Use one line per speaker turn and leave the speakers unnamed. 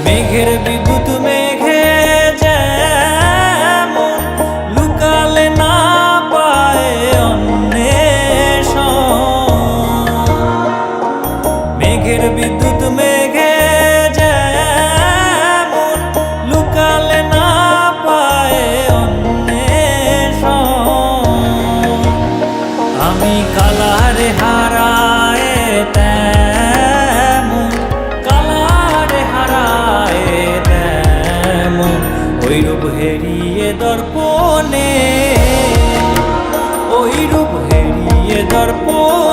মেঘের বিদ্যুৎ মেঘে যেমন লুকালে না পায় অন্বেষণ। মেঘের বিদ্যুৎ মেঘে যেমন লুকালে না পায় অন্বেষণ। আমি কালারে হারায় তেমন, কালারে হারায় তেমন, ওই রূপ হেরিয়ে দর্পণে, ওই রূপ হেরিয়ে দর্পণে